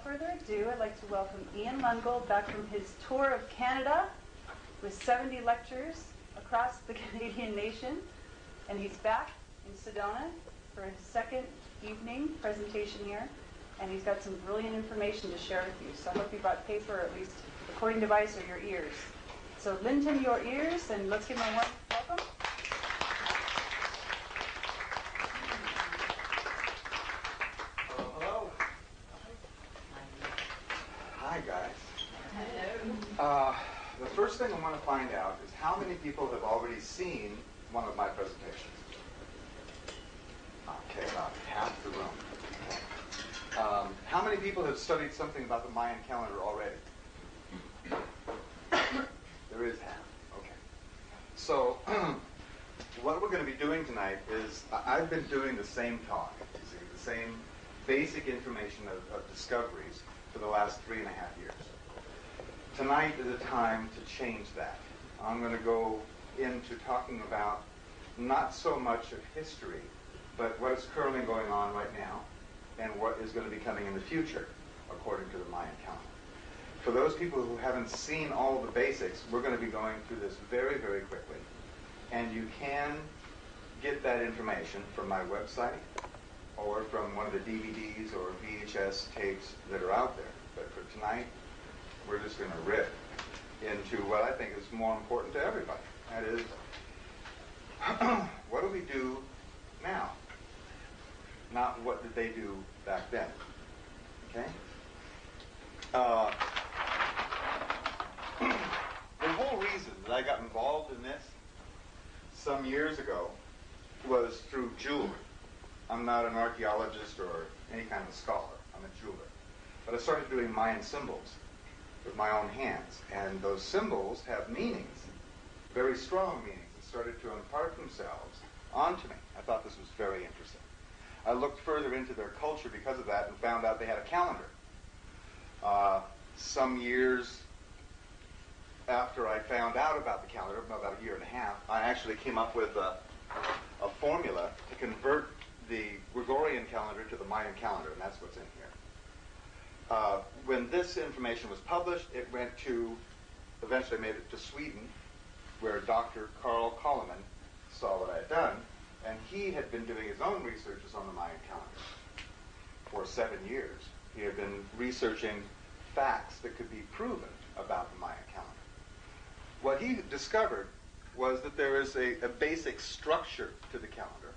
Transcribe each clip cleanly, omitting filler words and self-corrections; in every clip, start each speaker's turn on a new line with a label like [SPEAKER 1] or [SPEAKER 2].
[SPEAKER 1] further ado, I'd like to welcome Xel Lungold back from his tour of Canada with 70 lectures across the Canadian nation. And he's back in Sedona for his second evening presentation here. And he's got some brilliant information to share with you. So I hope you brought paper, or at least a recording device, or your ears. So lend him your ears, and let's give him a warm welcome.
[SPEAKER 2] Hello. Hi, guys. Hello. The first thing I want to find out is how many people have already seen one of my presentations. Okay, about half the room. How many people have studied something about the Mayan calendar already? There is half. Okay. So what we're going to be doing tonight is I've been doing the same talk, you see, the same basic information of discoveries for the last 3.5 years. Tonight is a time to change that. I'm going to go into talking about not so much of history, but what is currently going on right now and what is going to be coming in the future, according to the Mayan calendar. For those people who haven't seen all the basics, we're going to be going through this very, very quickly. And you can get that information from my website or from one of the DVDs or VHS tapes that are out there. But for tonight, we're just going to rip into what I think is more important to everybody. That is, what do we do now? Not what did they do back then. Okay? The whole reason that I got involved in this some years ago was through jewelry. I'm not an archaeologist or any kind of scholar. I'm a jeweler. But I started doing Mayan symbols with my own hands. And those symbols have meanings, very strong meanings, that started to impart themselves onto me. I thought this was very interesting. I looked further into their culture because of that and found out they had a calendar. Some years after I found out about the calendar, about 1.5 years, I actually came up with a formula to convert the Gregorian calendar to the Mayan calendar, and that's what's in here. When this information was published, it went to, eventually made it to Sweden, where Dr. Carl Koloman saw what I had done, and he had been doing his own researches on the Mayan calendar for 7 years. He had been researching facts that could be proven about the Mayan calendar. What he discovered was that there is a basic structure to the calendar.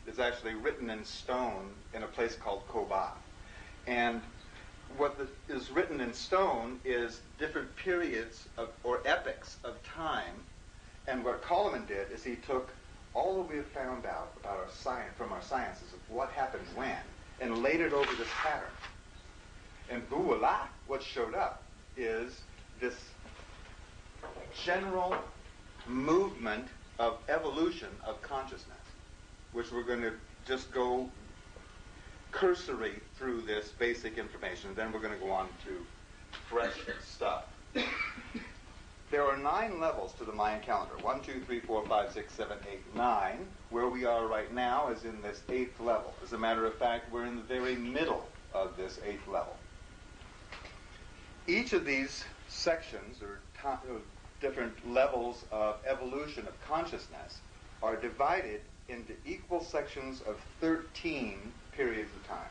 [SPEAKER 2] It's actually written in stone in a place called Koba. And what is written in stone is different periods or epochs of time. And what Koloman did is he took all that we have found out about our science, from our sciences of what happened when, and laid it over this pattern. And voila, what showed up is this general movement of evolution of consciousness, which we're going to just go cursory through this basic information. Then we're going to go on to fresh stuff. There are 9 levels to the Mayan calendar. 1, 2, 3, 4, 5, 6, 7, 8, 9. Where we are right now is in this 8th level. As a matter of fact, we're in the very middle of this 8th level. Each of these sections, or different levels of evolution of consciousness, are divided into equal sections of 13 periods of time.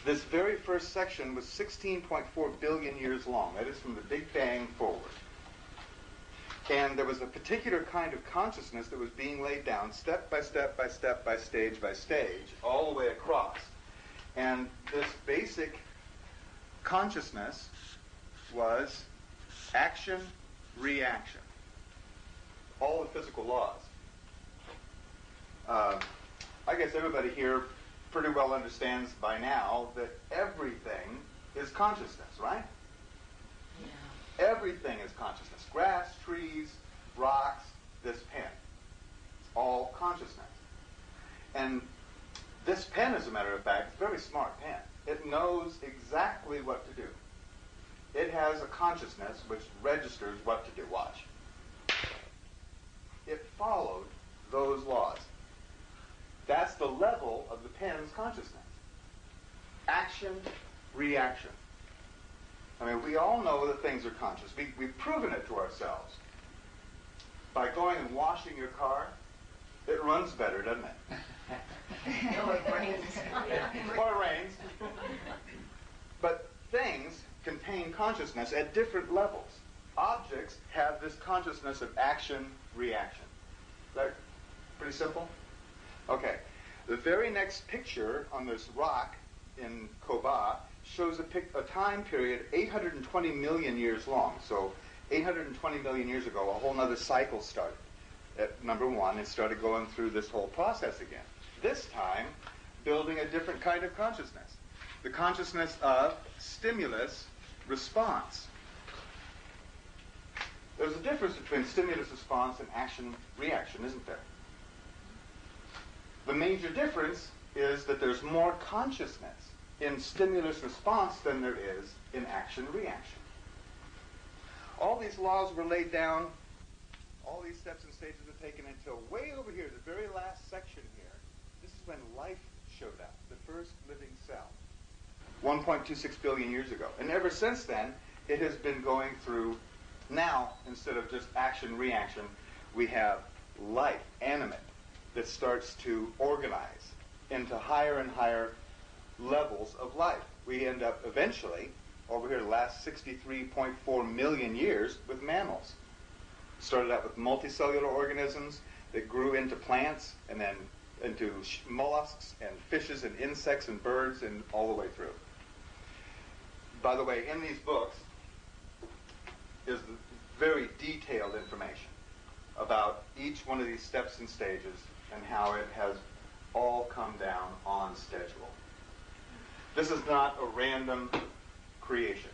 [SPEAKER 2] This very first section was 16.4 billion years long. That is from the Big Bang forward. And there was a particular kind of consciousness that was being laid down step by step by step by stage, all the way across. And this basic consciousness was action, reaction. All the physical laws. I guess everybody here pretty well understands by now that everything is consciousness, right? Yeah. Everything is consciousness. Grass, trees, rocks, this pen. It's all consciousness. And this pen, as a matter of fact, is a very smart pen. It knows exactly what to do. It has a consciousness which registers what to do. Watch. It followed those laws. That's the level of the pen's consciousness. Action, reaction. I mean, we all know that things are conscious. We've proven it to ourselves. By going and washing your car, it runs better, doesn't it?
[SPEAKER 3] Or it rains.
[SPEAKER 2] Or it rains. But things contain consciousness at different levels. Objects have this consciousness of action-reaction. Is that pretty simple? Okay. The very next picture on this rock in Koba shows a time period 820 million years long. So 820 million years ago, a whole other cycle started. At number one, it started going through this whole process again. This time, building a different kind of consciousness. The consciousness of stimulus response. There's a difference between stimulus response and action reaction, isn't there? The major difference is that there's more consciousness in stimulus response than there is in action reaction. All these laws were laid down, all these steps and stages were taken until way over here, the very last section here. This is when life showed up, the first living cell, 1.26 billion years ago. And ever since then, it has been going through, now, instead of just action-reaction, we have life, animate, that starts to organize into higher and higher levels of life. We end up eventually, over here the last 63.4 million years, with mammals. Started out with multicellular organisms that grew into plants and then into mollusks and fishes and insects and birds and all the way through. By the way, in these books is very detailed information about each one of these steps and stages and how it has all come down on schedule. This is not a random creation.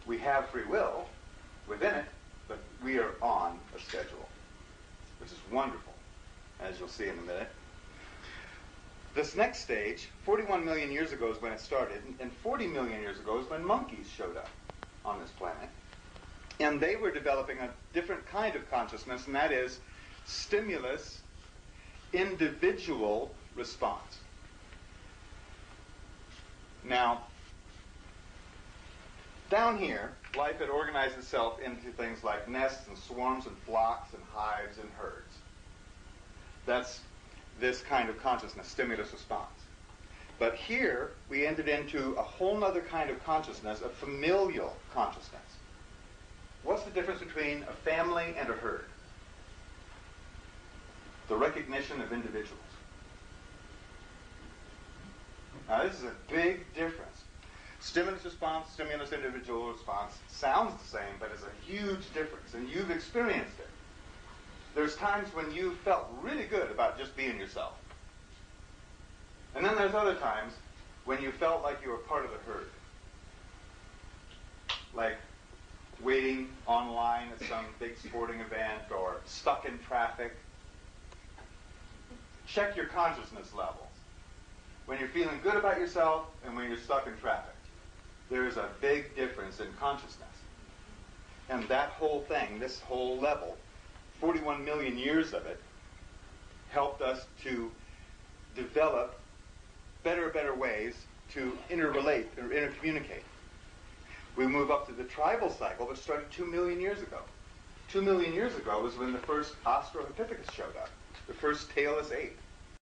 [SPEAKER 2] We have free will within it, but we are on a schedule, which is wonderful, as you'll see in a minute. This next stage, 41 million years ago is when it started, and 40 million years ago is when monkeys showed up on this planet. And they were developing a different kind of consciousness, and that is stimulus individual response. Now, down here, life had organized itself into things like nests and swarms and flocks and hives and herds. That's this kind of consciousness, stimulus response. But here, we entered into a whole other kind of consciousness, a familial consciousness. What's the difference between a family and a herd? The recognition of individuals. Now, this is a big difference. Stimulus response, stimulus individual response sounds the same, but it's a huge difference, and you've experienced it. There's times when you felt really good about just being yourself. And then there's other times when you felt like you were part of the herd. Like waiting online at some big sporting event or stuck in traffic. Check your consciousness levels. When you're feeling good about yourself and when you're stuck in traffic. There's a big difference in consciousness. And that whole thing, this whole level, 41 million years of it, helped us to develop better ways to interrelate or intercommunicate. We move up to the tribal cycle, which started 2 million years ago. 2 million years ago was when the first Australopithecus showed up, the first tailless ape.